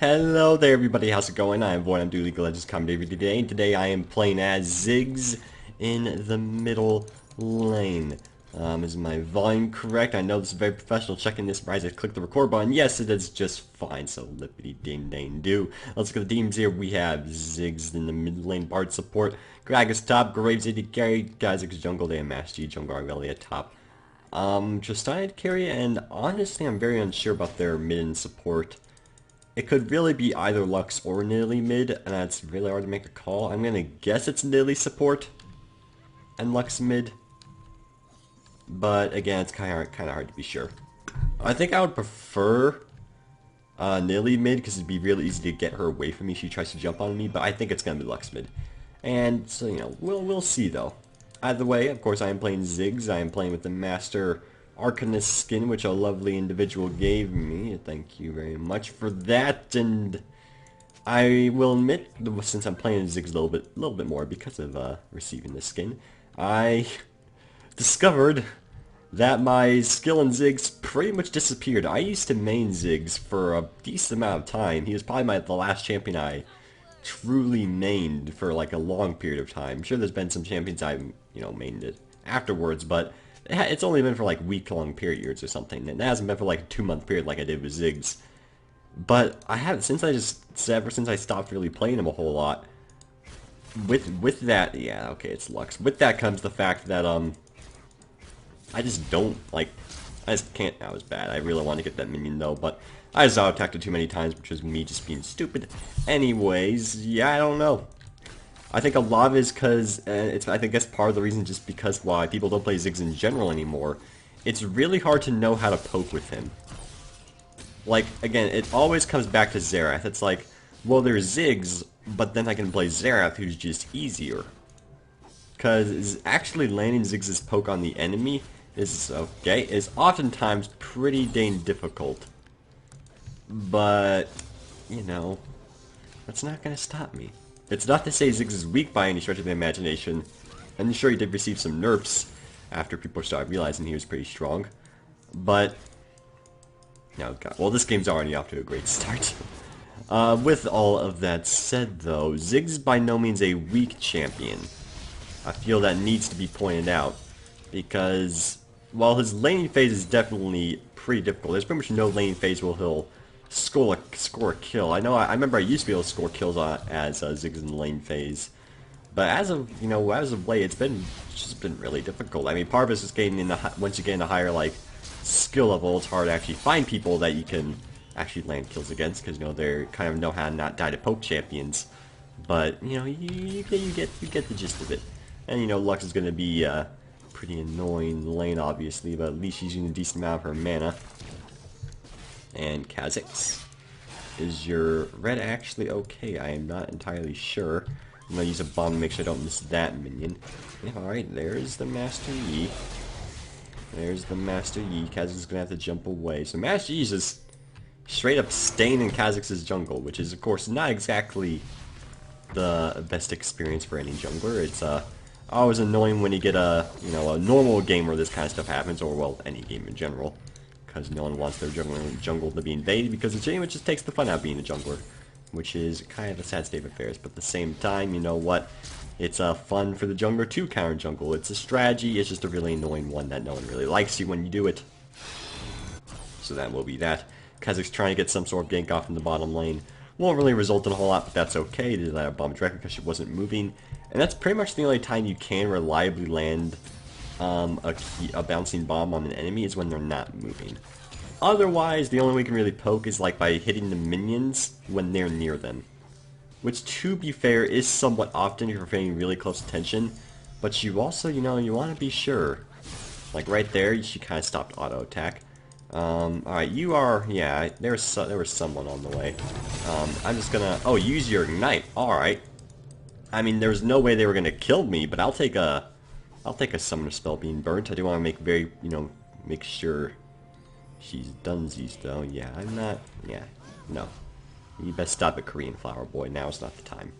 Hello there everybody, how's it going? I am Void, I'm doing League of Legends commentary today, and today I am playing as Ziggs in the middle lane. Is my volume correct? I know this is very professional, checking this right as I click the record button. Yes, it is just fine, so lippity ding dang do. Let's look at the teams here. We have Ziggs in the mid lane, Bard support, Gragas top, Graves AD carry, Kha'Zix jungle, they have Master Yi jungle, Aurelia top. Justine carry, and honestly I'm very unsure about their mid and support. It could really be either Lux or Nidalee mid, and that's really hard to make a call. I'm gonna guess it's Nidalee support and Lux mid, but again, it's kind of hard to be sure. I think I would prefer Nidalee mid because it'd be really easy to get her away from me if she tries to jump on me. But I think it's gonna be Lux mid, and so we'll see though. Either way, of course, I am playing Ziggs. I am playing with the Master Arcanist skin, which a lovely individual gave me. Thank you very much for that. And I will admit, since I'm playing Ziggs a little bit more because of receiving this skin, I discovered that my skill in Ziggs pretty much disappeared. I used to main Ziggs for a decent amount of time. He was probably the last champion I truly mained for like a long period of time. I'm sure there's been some champions I mained it afterwards, but it's only been for like week-long periods or something. It hasn't been for like a 2-month period like I did with Ziggs. But I haven't ever since I stopped really playing him a whole lot. With that, yeah, okay, it's Lux. With that comes the fact that I just don't like. I just can't. That was bad. I really want to get that minion though, but I just auto-attacked it too many times, which was me just being stupid. Anyways, yeah, I don't know. I think a lot of it is because, I think that's part of the reason just because why people don't play Ziggs in general anymore. It's really hard to know how to poke with him. Like, again, it always comes back to Xerath. It's like, well, there's Ziggs, but then I can play Xerath, who's just easier. Because actually landing Ziggs' poke on the enemy is oftentimes pretty dang difficult. But, that's not going to stop me. It's not to say Ziggs is weak by any stretch of the imagination. I'm sure he did receive some nerfs after people started realizing he was pretty strong. But, oh god, well this game's already off to a great start. With all of that said though, Ziggs is by no means a weak champion. I feel that needs to be pointed out. Because, while his laning phase is definitely pretty difficult, there's pretty much no laning phase where he'll score a kill. I remember I used to be able to score kills as Ziggs in the lane phase, but as of late, it's just been really difficult. I mean, part of it's just getting once you get in a higher skill level, it's hard to actually find people that you can actually land kills against because they kind of know how to not die to poke champions. But you get the gist of it. And Lux is going to be pretty annoying in the lane, obviously, but at least she's using a decent amount of her mana. And Kha'Zix. Is your red actually okay? I am not entirely sure. I'm going to use a bomb to make sure I don't miss that minion. Yeah, alright, there's the Master Yi. There's the Master Yi. Kha'Zix is going to have to jump away. So Master Yi is just straight up staying in Kha'Zix's jungle, which is, of course, not exactly the best experience for any jungler. It's always annoying when you get a normal game where this kind of stuff happens, or, well, any game in general. Because no one wants their jungle to be invaded, because it just takes the fun out of being a jungler, which is kind of a sad state of affairs. But at the same time, you know what? It's fun for the jungler to counter jungle. It's a strategy. It's just a really annoying one that no one really likes you when you do it. So that will be that. Kha'Zix trying to get some sort of gank off in the bottom lane. Won't really result in a whole lot, but that's okay. He did let a bomb directly because she wasn't moving, and that's pretty much the only time you can reliably land a bouncing bomb on an enemy is when they're not moving. Otherwise, the only way you can really poke is by hitting the minions when they're near them. Which, to be fair, is somewhat often if you're paying really close attention. But you also, you want to be sure. Like right there, she kind of stopped auto attack. Alright, you are, yeah, there was someone on the way. I'm just gonna, use your ignite. Alright. I mean, there was no way they were gonna kill me, but I'll take a summoner spell being burnt. I do want to make sure she's dunsies though. Yeah, I'm not, no. You best stop at Korean Flower Boy, now is not the time.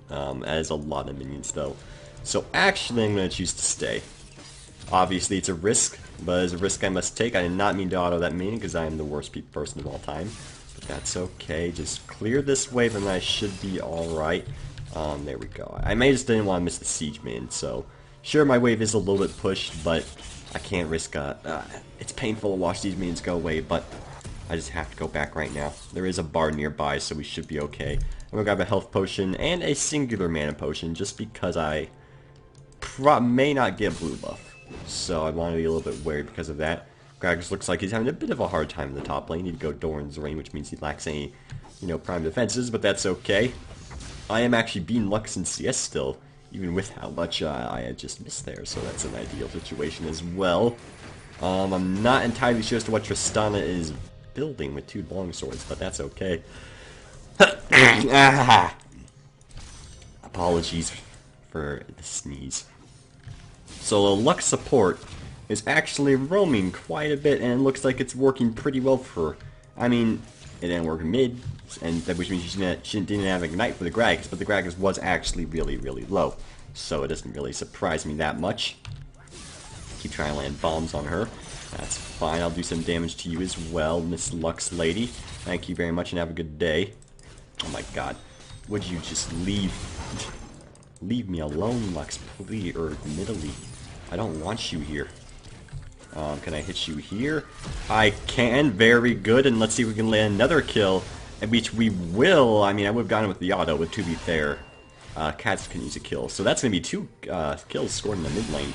That is a lot of minions though. So actually I'm gonna choose to stay. Obviously it's a risk, but it's a risk I must take. I did not mean to auto that minion because I am the worst person of all time. But that's okay. Just clear this wave and I should be alright. There we go. I may just didn't want to miss the siege minion, so sure my wave is a little bit pushed, but I can't risk it's painful to watch these minions go away, but I just have to go back right now. There is a bar nearby, so we should be okay. I'm gonna grab a health potion and a singular mana potion just because I may not get blue buff. So I want to be a little bit wary because of that. Gragas looks like he's having a bit of a hard time in the top lane. Need to go Doran's Reign, which means he lacks any, prime defenses, but that's okay. I am actually beating Lux in CS still, even with how much I had just missed there, so that's an ideal situation as well. I'm not entirely sure as to what Tristana is building with 2 long swords, but that's okay. Apologies for the sneeze. So the Lux support is actually roaming quite a bit, and it looks like it's working pretty well for her. I mean, it didn't work mid, and which means she didn't have Ignite for the Gragas, but the Gragas was actually really, really low. So it doesn't really surprise me that much. Keep trying to land bombs on her. That's fine. I'll do some damage to you as well, Miss Lux Lady. Thank you very much and have a good day. Oh my god. Would you just leave me alone, Lux, please, or Nidalee. I don't want you here. Can I hit you here? I can. Very good. And let's see if we can land another kill, which we will. I mean, I would have gotten with the auto, but to be fair, Cats can use a kill. So that's going to be 2 kills scored in the mid lane.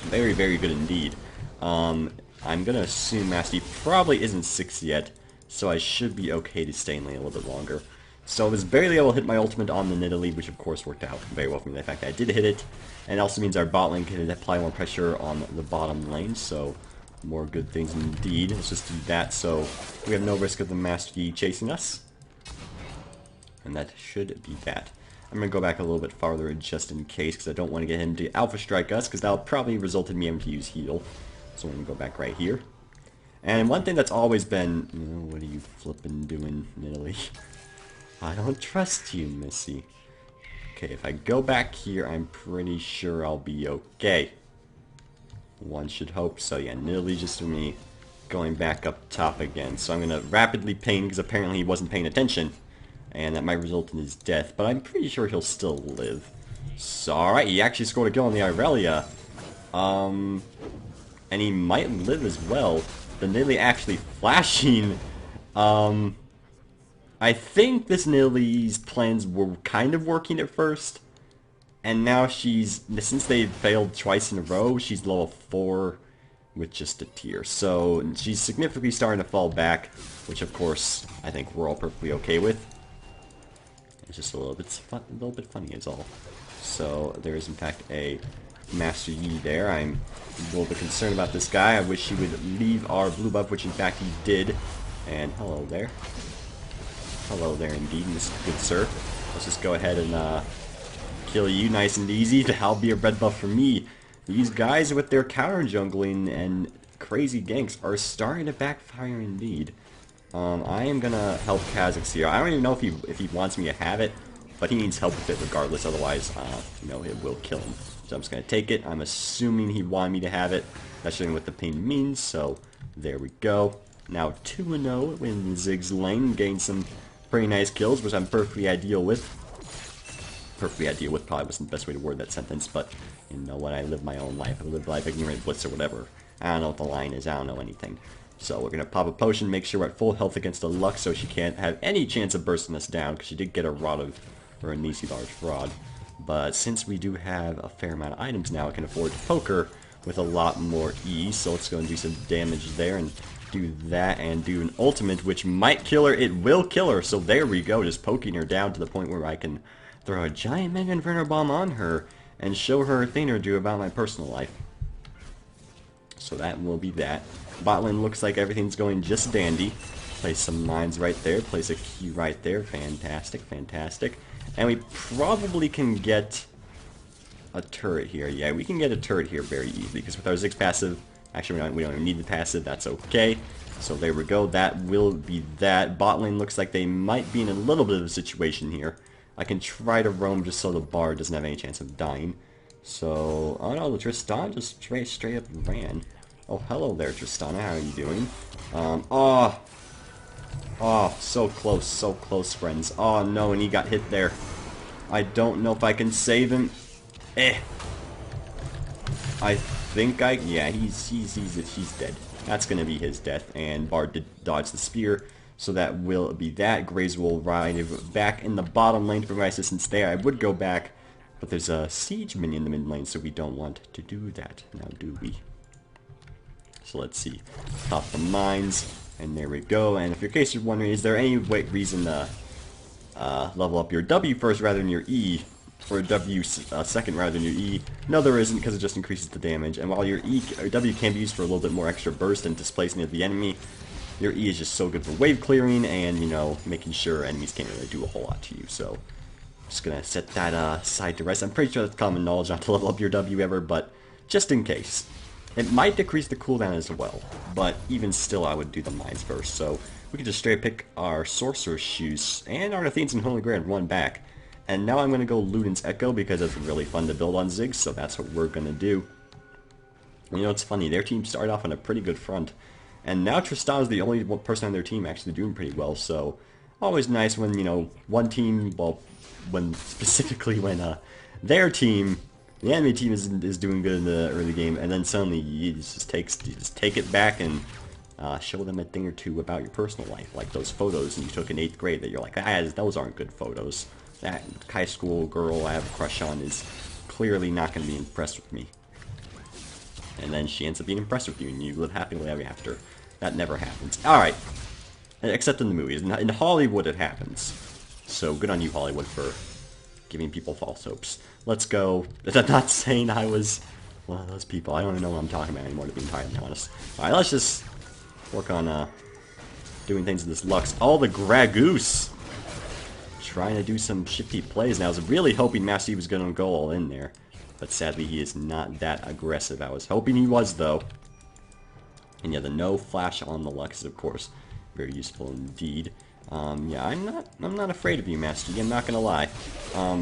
Very, very good indeed. I'm going to assume Master Yi probably isn't 6 yet, so I should be okay to stay in lane a little bit longer. So I was barely able to hit my ultimate on the Nidalee, which of course worked out very well for me. The fact that I did hit it, and it also means our bot lane can apply more pressure on the bottom lane, so more good things indeed. Let's just do that so we have no risk of the Master Yi chasing us. And that should be that. I'm going to go back a little bit farther just in case, because I don't want to get him to Alpha Strike us, because that'll probably result in me having to use heal. So I'm going to go back right here. And one thing that's always been... what are you flippin' doing, Nidalee? I don't trust you, Missy. Okay, if I go back here, I'm pretty sure I'll be okay. One should hope so. Yeah, Nidalee just for me going back up top again. So I'm going to rapidly ping, because apparently he wasn't paying attention. And that might result in his death, but I'm pretty sure he'll still live. So, alright, he actually scored a kill on the Irelia. And he might live as well. The Nidalee actually flashing. I think this Nidalee's plans were kind of working at first. And now since they failed twice in a row, she's level 4 with just a tier. So she's significantly starting to fall back, which of course I think we're all perfectly okay with. It's just a little bit funny is all. So there is in fact a Master Yi there. I'm a little bit concerned about this guy. I wish he would leave our blue buff, which in fact he did. And hello there. Hello there indeed, Mr. Good Sir. Let's just go ahead and kill you nice and easy. That'll be a red buff for me. These guys with their counter jungling and crazy ganks are starting to backfire indeed. I am gonna help Kha'Zix here. I don't even know if he wants me to have it, but he needs help with it regardless. Otherwise, it will kill him. So I'm just gonna take it. I'm assuming he wanted me to have it. That's showing what the ping means. So there we go. Now 2-0 in Ziggs lane, gained some pretty nice kills, which I'm perfectly ideal with. Perfectly ideal with probably wasn't the best way to word that sentence, but you know what? I live my own life. I live life ignorant bliss or whatever. I don't know what the line is. I don't know anything. So we're going to pop a potion, make sure we're at full health against the Lux so she can't have any chance of bursting us down, because she did get a Nisi large fraud. But since we do have a fair amount of items now, I can afford to poke her with a lot more ease. So let's go and do some damage there and do that and do an ultimate, which might kill her. It will kill her. So there we go, just poking her down to the point where I can throw a giant Mega Inferno Bomb on her and show her a thing or two about my personal life. So that will be that. Bot lane looks like everything's going just dandy. Place some mines right there. Place a key right there. Fantastic, fantastic. And we probably can get a turret here. Yeah, we can get a turret here very easily, because with our Ziggs passive, actually we don't even need the passive. That's okay. So there we go. That will be that. Bot lane looks like they might be in a little bit of a situation here. I can try to roam just so the bard doesn't have any chance of dying. So, oh no, the Tristan just straight up ran. Oh, hello there, Tristana. How are you doing? Oh, so close, friends. Oh no, and he got hit there. I don't know if I can save him. Eh. I think yeah, he's dead. That's gonna be his death, and Bard did dodge the spear, so that will be that. Graves will ride back in the bottom lane to provide assistance there. I would go back, but there's a siege minion in the mid lane, so we don't want to do that. Now, do we? So let's see. Pop the mines, and there we go. And if in case you're wondering, is there any reason to level up your W first rather than your E, or W second rather than your E? No, there isn't, because it just increases the damage. And while your E or W can be used for a little bit more extra burst and displacement of the enemy, your E is just so good for wave clearing and, you know, making sure enemies can't really do a whole lot to you. So I'm just gonna set that aside to rest. I'm pretty sure that's common knowledge not to level up your W ever, but just in case. It might decrease the cooldown as well, but even still I would do the mines first. So we can just straight pick our Sorcerer's Shoes and our Athene's and Holy Grail and run back. And now I'm going to go Luden's Echo because it's really fun to build on Ziggs, so that's what we're going to do. You know, it's funny, their team started off on a pretty good front, and now Tristan's the only person on their team actually doing pretty well, so always nice when, you know, one team, well, specifically when their team, the enemy team is doing good in the early game, and then suddenly you just take it back and show them a thing or two about your personal life, like those photos you took in 8th grade that you're like, those aren't good photos. That high school girl I have a crush on is clearly not going to be impressed with me. And then she ends up being impressed with you, and you live happily ever after. That never happens. Alright. Except in the movies. In Hollywood it happens. So good on you, Hollywood, for giving people false hopes. Let's go. I'm not saying I was one of those people. I don't even know what I'm talking about anymore, to be entirely honest. Alright, let's just work on doing things in this Lux. Oh, the Gragoose! Trying to do some shifty plays now. I was really hoping Master Yi was going to go all in there. But sadly, he is not that aggressive. I was hoping he was, though. And yeah, the no flash on the Lux is, of course, very useful indeed. Yeah, I'm not afraid of you, Master Yi. I'm not going to lie.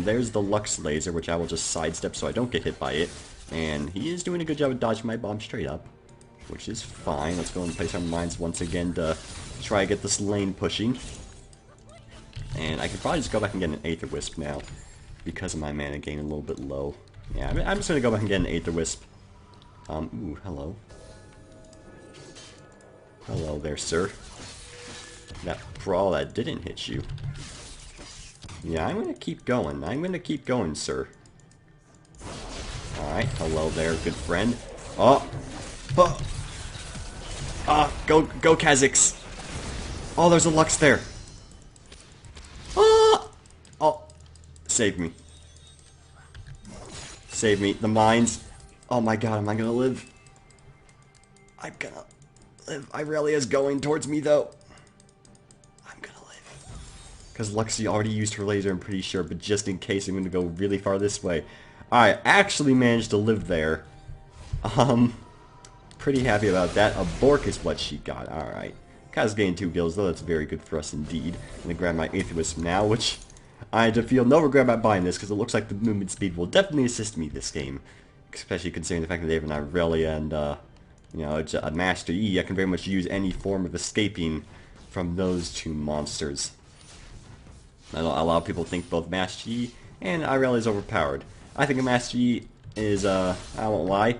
There's the Lux laser, which I will just sidestep so I don't get hit by it. And he is doing a good job of dodging my bomb straight up, which is fine. Let's go and place our mines once again to try to get this lane pushing. And I could probably just go back and get an Aether Wisp now, because of my mana gain a little bit low. Yeah, I'm just going to go back and get an Aether Wisp. Ooh, hello. Hello there, sir. That brawl that didn't hit you. Yeah, I'm going to keep going. I'm going to keep going, sir. Alright, hello there, good friend. Oh! Oh! Ah, go Kha'Zix! Oh, there's a Lux there. Ah! Oh, save me. Save me. The mines. Oh my god, am I gonna live? I'm gonna live. Irelia's going towards me, though. I'm gonna live. Because Luxie already used her laser, I'm pretty sure, but just in case, I'm gonna go really far this way. I actually managed to live there. Pretty happy about that. A Bork is what she got. Alright. Kaz gained 2 kills, though. That's very good for us indeed. I'm gonna grab my Aether Wisp now, which I had to feel no regret about buying this, because it looks like the movement speed will definitely assist me this game. Especially considering the fact that they have an Irelia and, you know, a Master Yi. I can very much use any form of escaping from those 2 monsters. I know a lot of people think both Master Yi and Irelia is overpowered. I think a Master Yi is, I won't lie,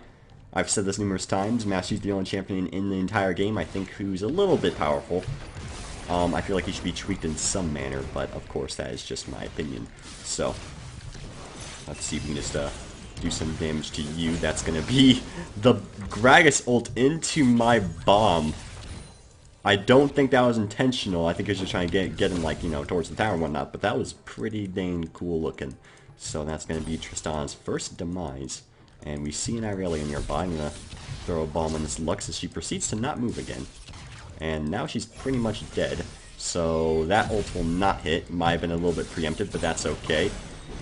I've said this numerous times, Master Yi's the only champion in the entire game, I think, who's a little bit powerful. I feel like he should be tweaked in some manner, but of course that is just my opinion. So, let's see if we can just do some damage to you. That's going to be the Gragas ult into my bomb. I don't think that was intentional. I think he was just trying to get him, like, you know, towards the tower and whatnot, but that was pretty dang cool looking. So that's going to be Tristan's first demise. And we see an Irelia nearby. I'm going to throw a bomb on this Lux as she proceeds to not move again. And now she's pretty much dead. So that ult will not hit. Might have been a little bit preemptive, but that's okay.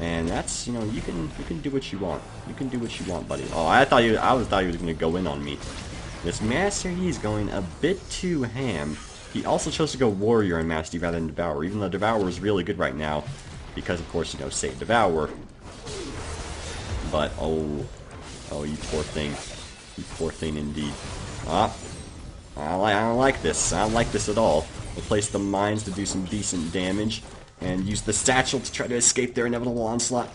And that's, you know, you can do what you want. You can do what you want, buddy. Oh, I thought he was going to go in on me. This Master Yi is going a bit too ham. He also chose to go Warrior and Master Yi rather than Devourer, even though Devourer is really good right now. Because, of course, you know, save Devourer. But, oh, you poor thing. You poor thing indeed. I don't like this. I don't like this at all. We'll place the mines to do some decent damage, and use the satchel to try to escape their inevitable onslaught.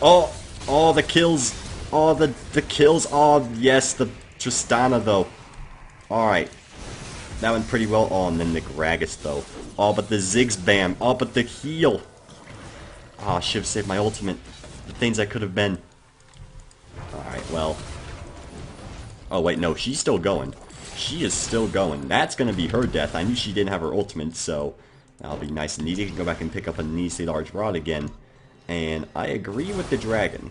Oh, the kills. Oh, the kills. Oh, yes, the Tristana, though. Alright. That went pretty well. Oh, and then the Gragas, though. Oh, but the Ziggs bam. Oh, but the heal. Oh, I should have saved my ultimate. The things I could have been. Alright, well. Oh, wait, no, she's still going. She is still going. That's going to be her death. I knew she didn't have her ultimate, so that'll be nice and easy. I can go back and pick up a Neasy Large Rod again. And I agree with the dragon,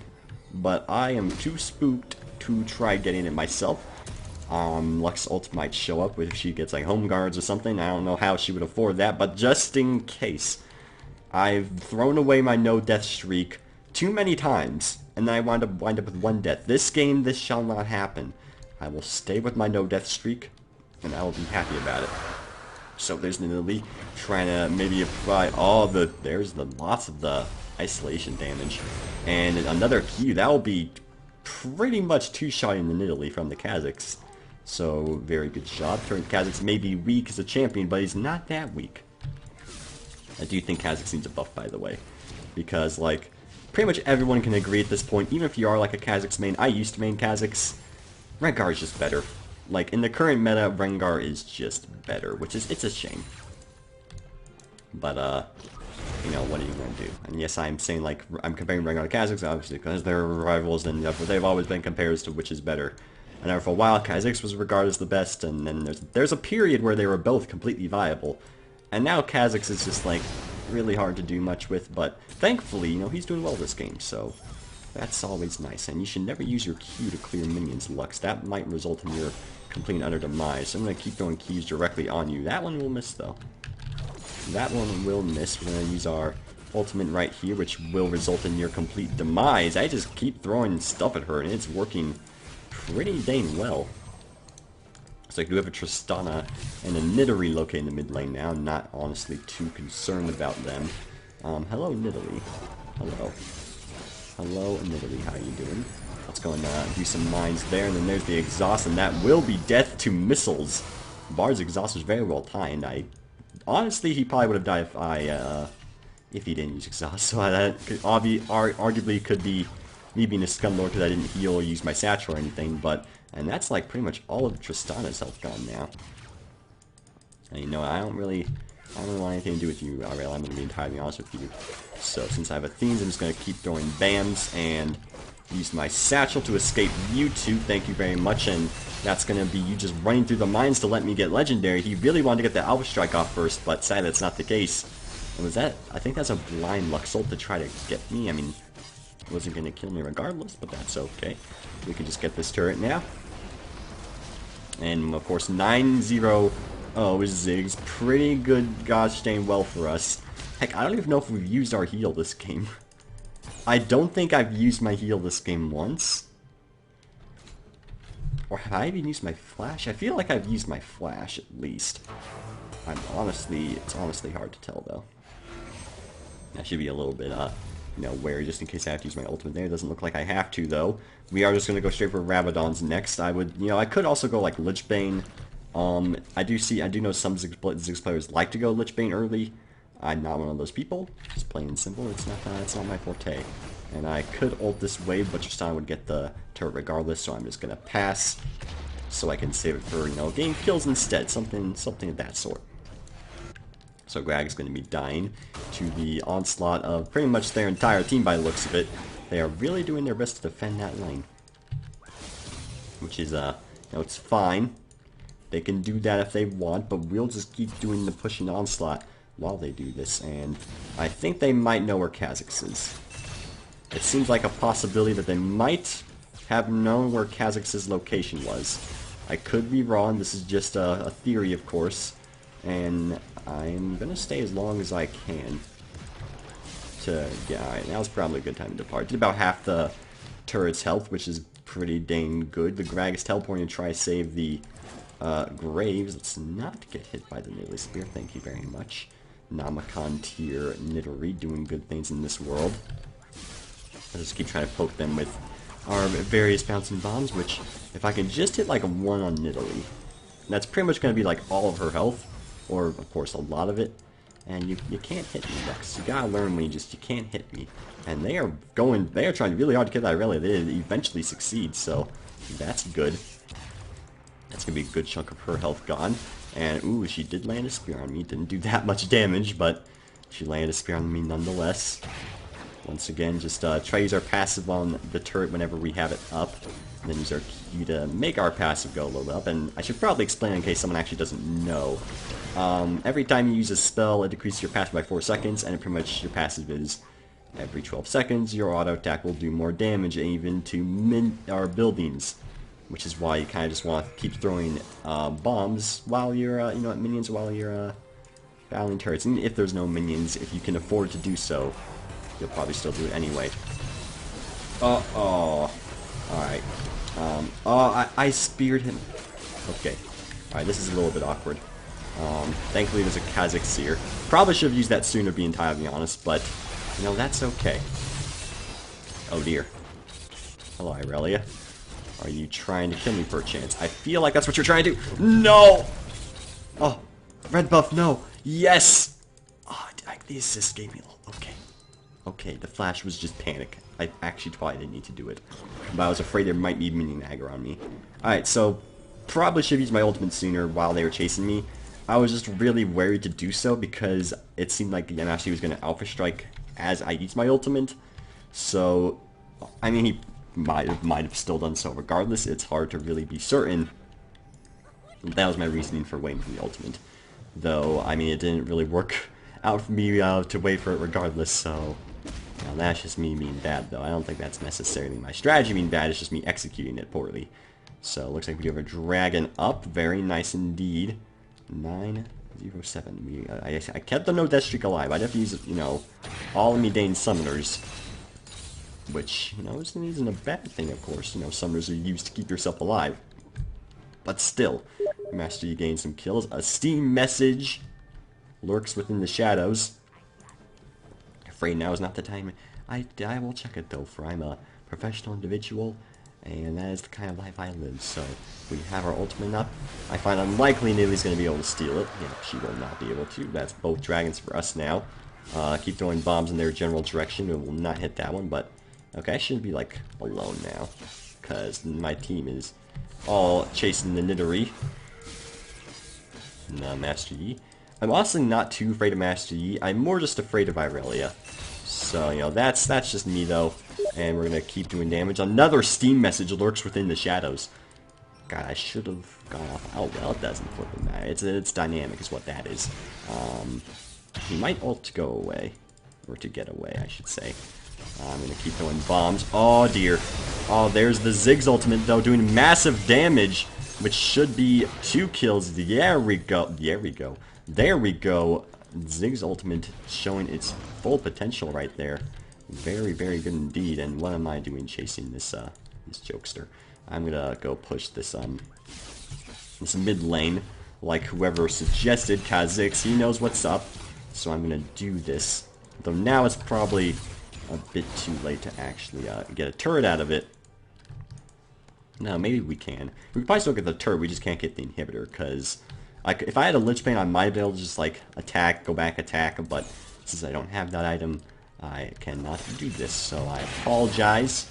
but I am too spooked to try getting it myself. Lux ult might show up if she gets like home guards or something. I don't know how she would afford that, but just in case. I've thrown away my no death streak too many times, and then I wind up with one death. This game, this shall not happen. I will stay with my no death streak, and I will be happy about it. So there's Nidalee trying to maybe apply all the, there's the lots of the isolation damage. And another Q, that will be pretty much two-shotting the Nidalee from the Kazakhs. So, very good job. Kazakhs may be weak as a champion, but he's not that weak. I do think Kazakhs needs a buff, by the way. Because, like, pretty much everyone can agree at this point, even if you are like a Kazakhs main, I used to main Kazakhs, Rengar is just better. Like, in the current meta, Rengar is just better, which is, it's a shame. But, you know, what are you going to do? And yes, I'm saying, like, I'm comparing Rengar to Kazakhs, obviously, because they're rivals, and they've always been compared to which is better. And for a while, Kazakhs was regarded as the best, and then there's a period where they were both completely viable. And now Kazakhs is just, like, really hard to do much with, but thankfully, you know, he's doing well this game, so that's always nice. And you should never use your Q to clear minions, Lux. That might result in your complete and utter demise. So I'm going to keep throwing Qs directly on you. That one will miss, though. That one will miss. We're going to use our ultimate right here, which will result in your complete demise. I just keep throwing stuff at her, and it's working pretty dang well. So I do have a Tristana and a Nidalee located in the mid lane now. I'm not honestly too concerned about them. Hello, Nidalee. Hello. Hello, Nidalee. How you doing? Let's go and do some mines there. And then there's the exhaust, and that will be death to missiles. Bard's exhaust was very well timed. Honestly, he probably would have died if he didn't use exhaust. So that could arguably could be me being a scumlord because I didn't heal or use my satchel or anything. And that's like pretty much all of Tristana's health gone now. And you know, I don't really want anything to do with you, Ariel. I'm going to be entirely honest with you. So since I have Athenes, I'm just going to keep throwing bams and use my satchel to escape you two. Thank you very much. And that's going to be you just running through the mines to let me get legendary. He really wanted to get the Alpha Strike off first, but sadly that's not the case. And was that? I think that's a blind Lux ult to try to get me. I mean, it wasn't going to kill me regardless, but that's okay. We can just get this turret now. And of course 9-0 is Ziggs. Pretty good gosh dang well for us. Heck, I don't even know if we've used our heal this game. I don't think I've used my heal this game once. Or have I even used my flash? I feel like I've used my flash at least. It's honestly hard to tell though. I should be a little bit you know, wary just in case I have to use my ultimate there. It doesn't look like I have to, though. We are just going to go straight for Rabadon's next. I would, you know, I could also go, like, Lich Bane. I do know some Ziggs players like to go Lich Bane early. I'm not one of those people. Just plain and simple. It's not my forte. And I could ult this wave, but Tristana would get the turret regardless, so I'm just going to pass. So I can save it for, you know, getting kills instead. Something of that sort. So Grag's going to be dying to the onslaught of pretty much their entire team by the looks of it. They are really doing their best to defend that lane. Which is, you know, it's fine. They can do that if they want, but we'll just keep doing the pushing onslaught while they do this. And I think they might know where Kazakhs is. It seems like a possibility that they might have known where Kazakhs' location was. I could be wrong. This is just a theory, of course. And I'm going to stay as long as I can. Yeah, alright, now's probably a good time to depart. Did about half the turret's health, which is pretty dang good. The Grag is teleporting to try to save the Graves. Let's not get hit by the Nidalee Spear, thank you very much. Namakan tier Nidalee doing good things in this world. I'll just keep trying to poke them with our various bouncing bombs, which, if I can just hit like a 1 on Nidalee, That's pretty much going to be like all of her health, or of course a lot of it. And you can't hit me, Lux. You gotta learn when you can't hit me. And they are trying really hard to kill that Irelia. They eventually succeed, so that's good. That's gonna be a good chunk of her health gone. And ooh, she did land a spear on me. Didn't do that much damage, but she landed a spear on me nonetheless. Once again, just try to use our passive on the turret whenever we have it up. And then use our Q to make our passive go a little bit up. And I should probably explain in case someone actually doesn't know. Every time you use a spell, it decreases your passive by 4 seconds, and pretty much your passive is every 12 seconds, your auto attack will do more damage, even to buildings. Which is why you kind of just want to keep throwing bombs while you're, minions while you're battling turrets. And if there's no minions, if you can afford to do so, you'll probably still do it anyway. Uh-oh. Alright. I speared him. Okay. Alright, this is a little bit awkward. Thankfully there's a Kha'Zix Seer. Probably should have used that sooner, to be entirely honest, but, that's okay. Oh dear. Hello, Irelia. Are you trying to kill me for a chance? I feel like that's what you're trying to do. No! Oh, red buff, no. Yes! Oh, the assist gave me a little... Okay. Okay, the flash was just panic. I actually probably didn't need to do it. But I was afraid there might be minion aggro on me. Alright, so probably should have used my ultimate sooner while they were chasing me. I was just really worried to do so because it seemed like Yamashi was going to Alpha Strike as I used my ultimate. So, I mean, he might have still done so regardless. It's hard to really be certain. That was my reasoning for waiting for the ultimate. Though, I mean, it didn't really work out for me to wait for it regardless, so... that's just me being bad, though. I don't think that's necessarily my strategy being bad, it's just me executing it poorly. So, looks like we have a dragon up. Very nice indeed. 907. I kept the no death streak alive. I'd have to use, all of me Dane summoners. Which, isn't a bad thing, of course. Summoners are used to keep yourself alive. But still, Master, you gain some kills. A Steam message lurks within the shadows. Afraid now is not the time. I will check it, though, for I'm a professional individual. And that is the kind of life I live, so we have our ultimate up. I find unlikely Nilly's going to be able to steal it. She will not be able to. That's both dragons for us now. Keep throwing bombs in their general direction. It will not hit that one, but... Okay, I shouldn't be, alone now. Because my team is all chasing the Nidori. No, Master Yi. I'm honestly not too afraid of Master Yi. I'm more just afraid of Irelia. So, that's just me, though. And we're going to keep doing damage. Another Steam message lurks within the shadows. God, I should have gone off. Oh, well, it doesn't flip it matter. It's dynamic is what that is. He might ult to go away. Or to get away, I should say. I'm going to keep throwing bombs. Oh, dear. Oh, there's the Ziggs ultimate, though, doing massive damage. Which should be 2 kills. There we go. There we go. There we go. Ziggs ultimate showing its full potential right there. Very, very good indeed. And what am I doing chasing this this jokester? I'm gonna go push this this mid lane, like whoever suggested Kha'Zix. He knows what's up, so I'm gonna do this. Though now it's probably a bit too late to actually get a turret out of it. No, maybe we can. We can probably still get the turret. We just can't get the inhibitor because, if I had a Lich Bane, I might be able to just attack, go back, attack. But since I don't have that item, I cannot do this, so I apologize.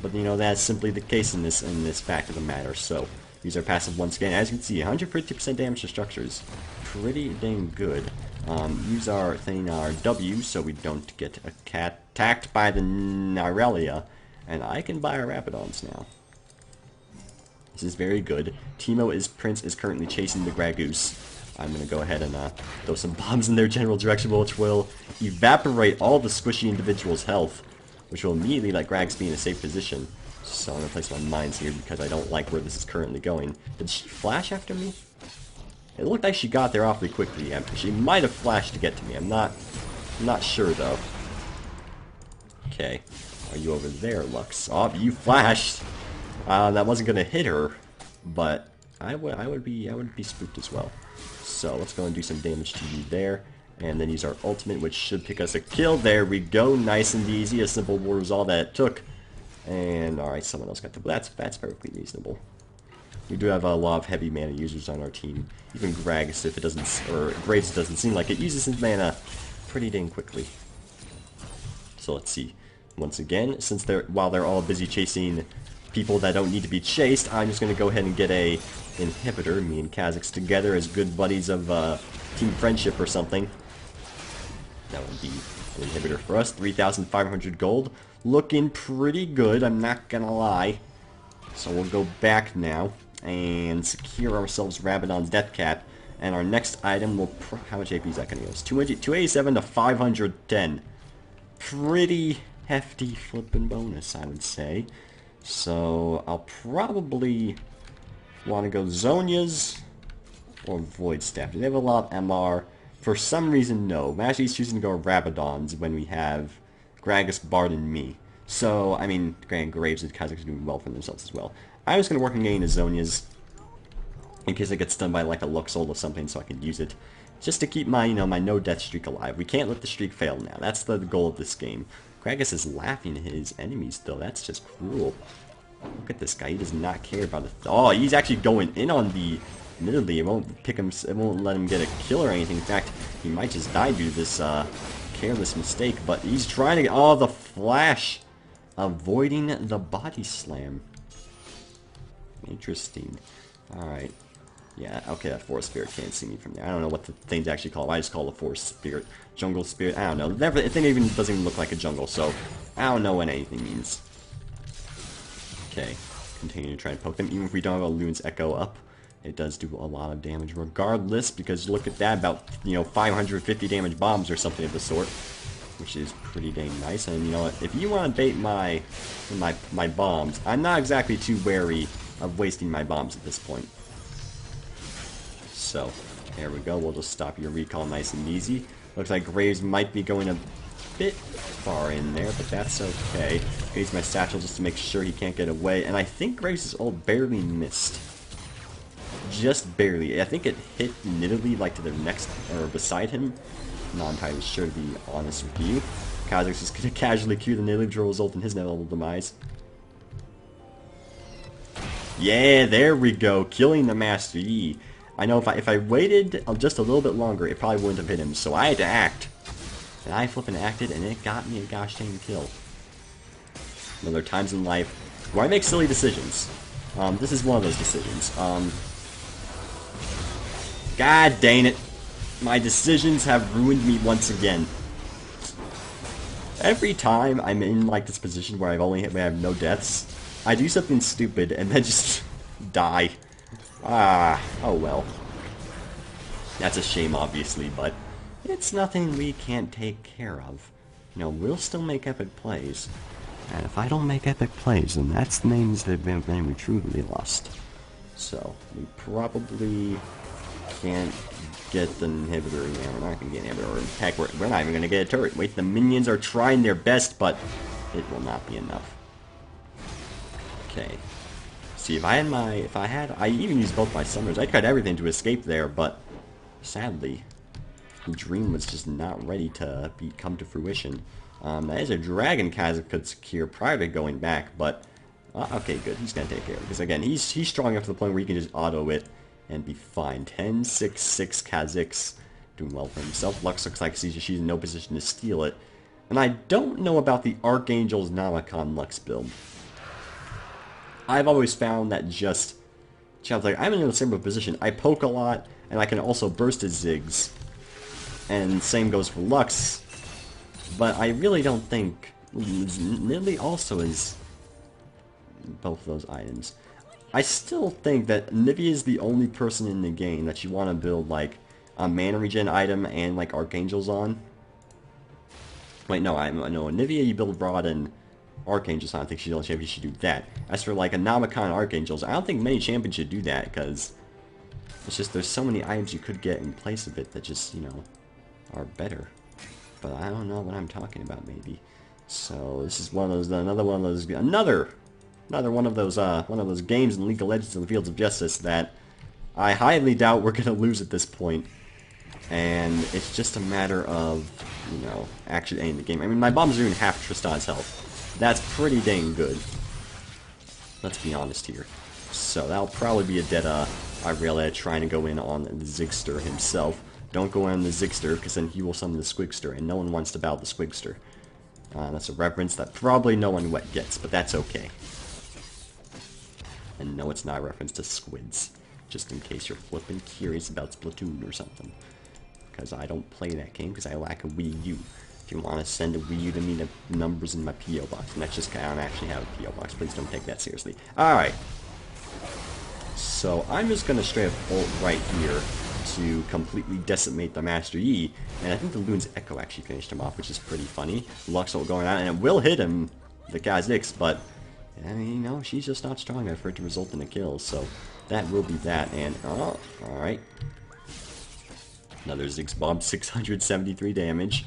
But that's simply the case in this fact of the matter. So use our passive once again. As you can see, 150% damage to structures, pretty dang good. Use our W, so we don't get attacked by the Irelia, and I can buy our Rapidons now. This is very good. Prince is currently chasing the Gragoose. I'm going to go ahead and throw some bombs in their general direction, which will evaporate all the squishy individual's health, which will immediately let Grags be in a safe position. So I'm going to place my mines here because I don't like where this is currently going. Did she flash after me? It looked like she got there awfully quickly. She might have flashed to get to me. I'm not sure, though. Okay. Are you over there, Lux? Oh, you flashed! That wasn't going to hit her, but I would be spooked as well. So let's go and do some damage to you there, and then use our ultimate, which should pick us a kill. There we go, nice and easy. A simple war was all that it took. And all right, someone else got the. That's perfectly reasonable. We do have a lot of heavy mana users on our team. Even Gragas, if it doesn't, or Graves doesn't seem like it, uses his mana pretty dang quickly. So let's see. Once again, since while they're all busy chasing people that don't need to be chased, I'm just going to go ahead and get a inhibitor. Me and Kha'Zix together as good buddies of team friendship or something. That would be an inhibitor for us. 3,500 gold. Looking pretty good, I'm not going to lie. So we'll go back now and secure ourselves Rabadon's Death Cap. And our next item will... how much AP is that going to give us? 287 to 510. Pretty hefty flippin' bonus, I would say. So I'll probably want to go Zhonya's or Void Staff. Do they have a lot of MR? For some reason, no. I'm actually choosing to go Rabadon's when we have Gragas, Bard, and me. So, I mean, Graves and Kha'Zix are doing well for themselves as well. I was going to work on getting the Zhonya's in case it gets done by like a Luxol or something so I can use it. Just to keep my, you know, my no-death streak alive. We can't let the streak fail now. That's the goal of this game. Gragas is laughing at his enemies, though. That's just cruel. Look at this guy. He does not care about it. Oh, he's actually going in on the... Admittedly, it won't pick him. It won't let him get a kill or anything. In fact, he might just die due to this careless mistake. But he's trying to get... oh, the flash! Avoiding the body slam. Interesting. Alright. Yeah, okay, that Forest Spirit can't see me from there. I don't know what the thing's actually called. I just call it a Forest Spirit. Jungle Spirit, I don't know. The thing even doesn't even look like a jungle, so I don't know what anything means. Okay, continue to try and poke them. Even if we don't have a Lune's Echo up, it does do a lot of damage regardless, because look at that, about, you know, 550 damage bombs or something of the sort, which is pretty dang nice. And you know what, if you want to bait my bombs, I'm not exactly too wary of wasting my bombs at this point. So, there we go. We'll just stop your recall nice and easy. Looks like Graves might be going a bit far in there, but that's okay. Use my satchel just to make sure he can't get away. And I think Graves' ult barely missed. Just barely. I think it hit Nidalee like to the next, or beside him. I'm not entirely sure, to be honest with you. Kha'Zix is going to casually cue the Nidalee, which will result in his level demise. Yeah, there we go. Killing the Master Yi. I know if I waited just a little bit longer, it probably wouldn't have hit him. So I had to act. And I flippin' acted, and it got me a gosh dang kill. There are times in life where I make silly decisions. This is one of those decisions. God dang it. My decisions have ruined me once again. Every time I'm in like this position where I have no deaths, I do something stupid and then just die. Ah, oh well. That's a shame, obviously, but it's nothing we can't take care of. You know, we'll still make epic plays. And if I don't make epic plays, then that means they've been truly lost. So, we probably can't get the inhibitor. Yeah, we're not going to get an inhibitor. In fact, we're not even going to get a turret. Wait, the minions are trying their best, but it will not be enough. Okay. See, if I even used both my summoners. I tried everything to escape there, but sadly, the dream was just not ready to come to fruition. That is a dragon Kha'Zix could secure prior to going back, but okay, good. He's gonna take care of it because again, he's strong enough to the point where he can just auto it and be fine. 10-6-6 Kha'Zix doing well for himself. Lux looks like she's in no position to steal it, and I don't know about the Archangel's Namacon Lux build. I've always found that just... like, I'm in a similar position. I poke a lot, and I can also burst his Ziggs. And same goes for Lux. But I really don't think... Nidalee also is both of those items. I still think that Nivea is the only person in the game that you want to build, like, a mana regen item and, like, Archangels on. Wait, no, Nivea you build Rod and... Archangels, I don't think she's the only champion should do that. As for like a Namacon Archangels, I don't think many champions should do that because it's just there's so many items you could get in place of it that just, you know, are better. But I don't know what I'm talking about, maybe. So this is one of those, another one of those games in League of Legends in the Fields of Justice that I highly doubt we're gonna lose at this point. And it's just a matter of, you know, actually ending the game. I mean, my bombs are doing half Tristan's health. That's pretty dang good. Let's be honest here. So that'll probably be a dead Irelia trying to go in on the Zigster himself. Don't go in on the Zigster, because then he will summon the Squigster, and no one wants to battle the Squigster. That's a reference that probably no one gets, but that's okay. And no, it's not a reference to squids, just in case you're flipping curious about Splatoon or something. Because I don't play that game, because I lack a Wii U. If you want to send a Wii U to me, the number's in my P.O. box. And that's just I don't actually have a P.O. box. Please don't take that seriously. Alright. So I'm just going to straight up ult right here to completely decimate the Master Yi. And I think the Loon's Echo actually finished him off, which is pretty funny. Lux ult going out, and it will hit him, the Kha'Zix, but I mean, you know, she's just not strong enough for it to result in a kill. So that will be that. And, oh, alright. Another Ziggs bomb, 673 damage.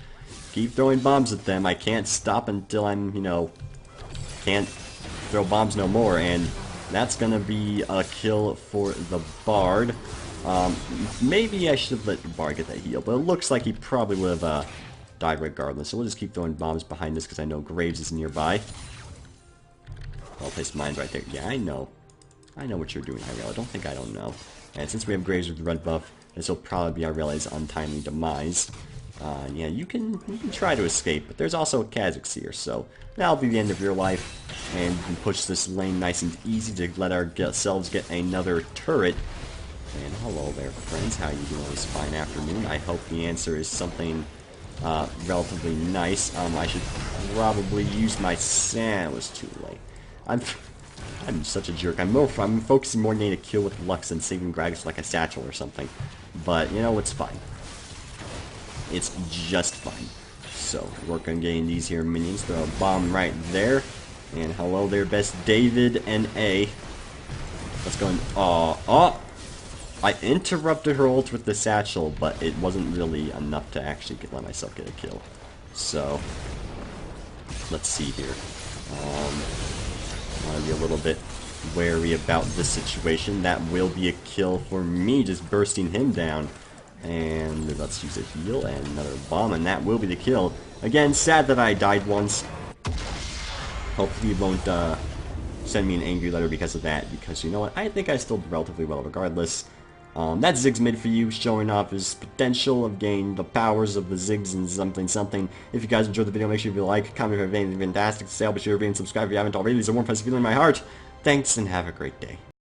Keep throwing bombs at them. I can't stop until I'm, you know, can't throw bombs no more. And that's going to be a kill for the Bard. Maybe I should have let the Bard get that heal, but it looks like he probably would have died regardless. So we'll just keep throwing bombs behind us because I know Graves is nearby. I'll place mines right there. Yeah, I know. I know what you're doing, Irelia. Don't think I don't know. And since we have Graves with the red buff, this will probably be Irelia's untimely demise. Yeah, you can try to escape, but there's also a Kha'Zix here, so that'll be the end of your life. And we can push this lane nice and easy to let ourselves get another turret. And hello there, friends. How you doing this fine afternoon? I hope the answer is something relatively nice. I should probably use my sand. It was too late. I'm such a jerk. I'm focusing more on getting a kill with Lux than saving Gragas like a satchel or something. But, you know, it's fine. It's just fine. So, work on getting these here minions. Throw a bomb right there. And hello there, best David and A. Let's go and... I interrupted her ult with the satchel, but it wasn't really enough to actually let myself get a kill. So, let's see here. I want to be a little bit wary about this situation. That will be a kill for me, just bursting him down. And let's use a heal and another bomb, and that will be the kill. Again, sad that I died once. Hopefully you won't send me an angry letter because of that, because you know what, I think I still did relatively well regardless. That's Ziggs mid for you, showing off his potential of gaining the powers of the Ziggs and something something. If you guys enjoyed the video, make sure you like, comment if you have anything fantastic to say, be sure to be and subscribe if you haven't already. These are warm, fuzzy feeling in my heart. Thanks, and have a great day.